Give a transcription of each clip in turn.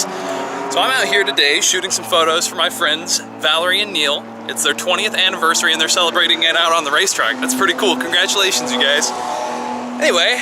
Vegas. So I'm out here today shooting some photos for my friends Valerie and Neil. It's their 20th anniversary and they're celebrating it out on the racetrack. That's pretty cool. Congratulations, you guys. Anyway,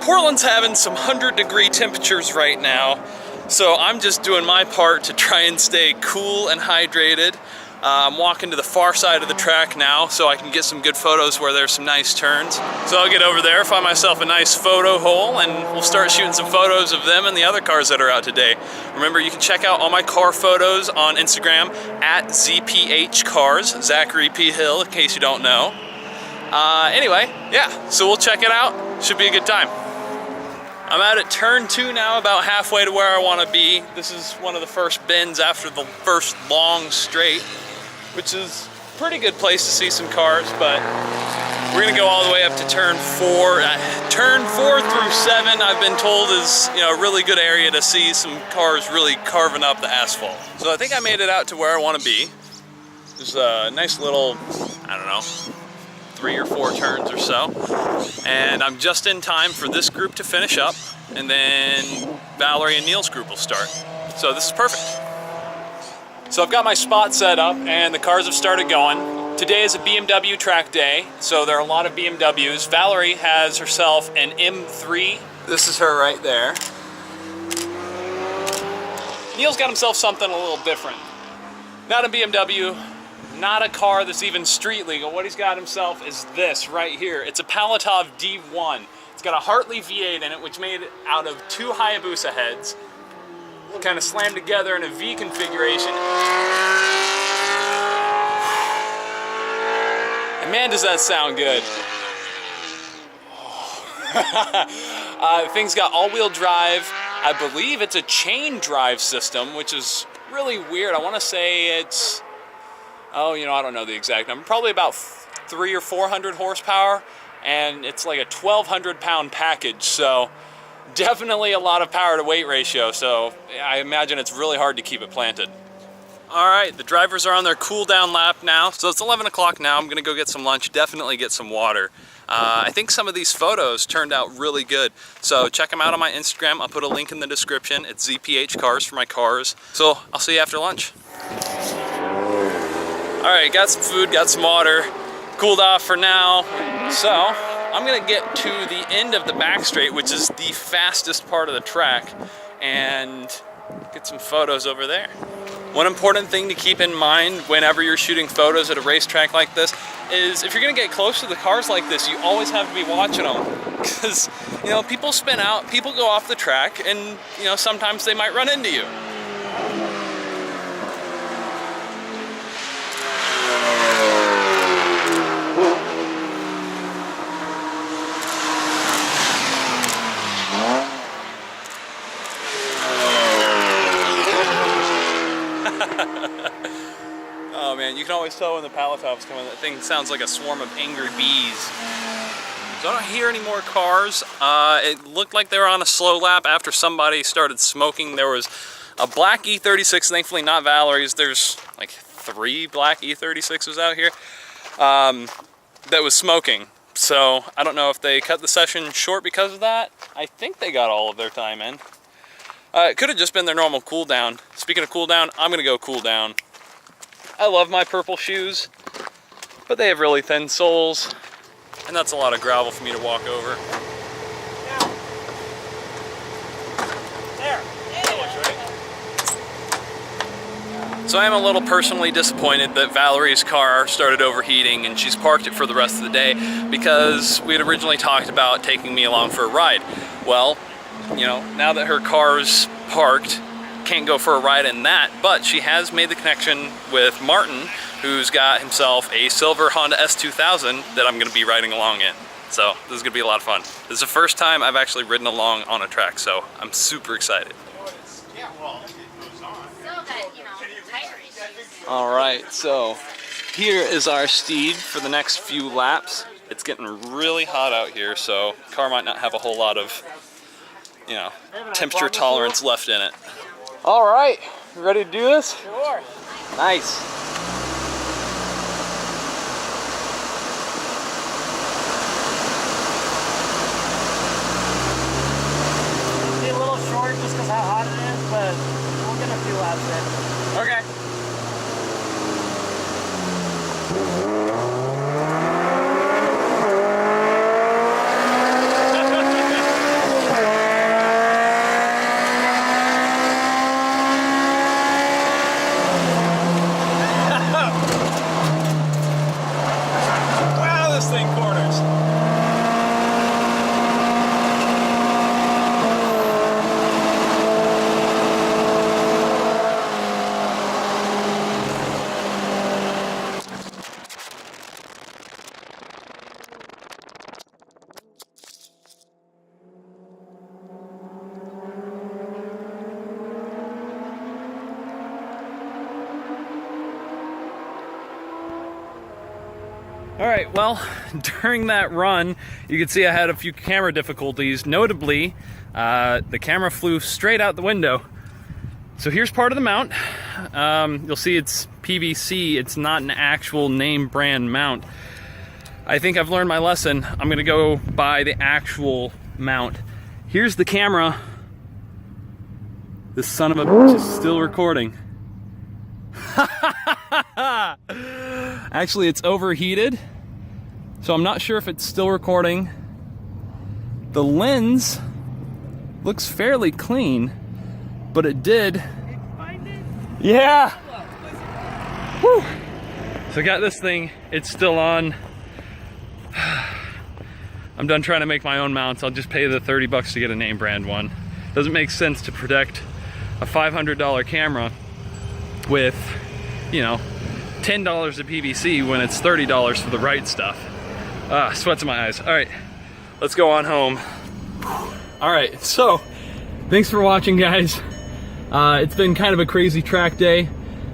Portland's having some 100-degree temperatures right now, so I'm just doing my part to try and stay cool and hydrated. I'm walking to the far side of the track now so I can get some good photos where there's some nice turns. So I'll get over there, find myself a nice photo hole, and we'll start shooting some photos of them and the other cars that are out today. Remember, you can check out all my car photos on Instagram at ZPHCars, Zachary P. Hill, in case you don't know. Anyway, yeah, so we'll check it out. Should be a good time. I'm out at turn 2 now, about halfway to where I want to be. This is one of the first bends after the first long straight, which is a pretty good place to see some cars, but we're gonna go all the way up to turn 4. Turn 4 through 7, I've been told, is a really good area to see some cars really carving up the asphalt. So I think I made it out to where I want to be. There's a nice little, I don't know, 3 or 4 turns or so, and I'm just in time for this group to finish up, and then Valerie and Neil's group will start. So this is perfect. So I've got my spot set up and the cars have started going. Today is a BMW track day, so there are a lot of BMWs. Valerie has herself an M3. This is her right there. Neil's got himself something a little different. Not a BMW, not a car that's even street legal. What he's got himself is this right here. It's a Palatov D1. It's got a Hartley V8 in it, which made it out of 2 Hayabusa heads, kind of slammed together in a V configuration. And man, does that sound good. Thing's got all-wheel drive. I believe it's a chain drive system, which is really weird. I want to say it's, I don't know the exact number. Probably about 300 or 400 horsepower, and it's like a 1,200 pound package. So definitely a lot of power to weight ratio. So I imagine it's really hard to keep it planted. All right, the drivers are on their cool down lap now. So it's 11 o'clock now. I'm gonna go get some lunch, definitely get some water. I think some of these photos turned out really good. So check them out on my Instagram. I'll put a link in the description. It's ZPHCars for my cars. So I'll see you after lunch. All right, got some food, got some water, cooled off for now. So I'm gonna get to the end of the back straight, which is the fastest part of the track, and get some photos over there. One important thing to keep in mind whenever you're shooting photos at a racetrack like this is if you're gonna get close to the cars like this, you always have to be watching them. Because, people spin out, people go off the track, and, sometimes they might run into you. Oh man, you can always tell when the Palatov's coming. That thing sounds like a swarm of angry bees. So I don't hear any more cars. It looked like they were on a slow lap after somebody started smoking. There was a black E36, thankfully not Valerie's. There's like 3 black E36s out here that was smoking. So I don't know if they cut the session short because of that. I think they got all of their time in. It could have just been their normal cool down. Speaking of cool down, I'm gonna go cool down. I love my purple shoes, but they have really thin soles, and that's a lot of gravel for me to walk over. So I am a little personally disappointed that Valerie's car started overheating and she's parked it for the rest of the day, because we had originally talked about taking me along for a ride. Well, now that her car's parked, can't go for a ride in that, but she has made the connection with Martin, who's got himself a silver Honda S2000 that I'm going to be riding along in. So this is going to be a lot of fun. This is the first time I've actually ridden along on a track, so I'm super excited. All right, so here is our steed for the next few laps. It's getting really hot out here, so the car might not have a whole lot of, temperature tolerance left in it. All right, you ready to do this? Sure. Nice. Be a little short just because how hot it is, but All right, well, during that run, you can see I had a few camera difficulties. Notably, the camera flew straight out the window. So here's part of the mount. You'll see it's PVC. It's not an actual name brand mount. I think I've learned my lesson. I'm gonna go buy the actual mount. Here's the camera. This son of a bitch is still recording. Actually, it's overheated, so I'm not sure if it's still recording. The lens looks fairly clean, but it did. Yeah. Woo. So I got this thing, it's still on. I'm done trying to make my own mounts. I'll just pay the 30 bucks to get a name brand one. Doesn't make sense to protect a $500 camera with, you know, $10 of PVC when it's $30 for the right stuff. Sweats in my eyes. All right, let's go on home. All right, so thanks for watching, guys. It's been kind of a crazy track day.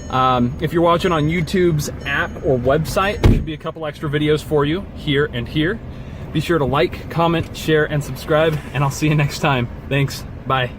If you're watching on YouTube's app or website, there should be a couple extra videos for you here and here. Be sure to like, comment, share, and subscribe, and I'll see you next time. Thanks, bye.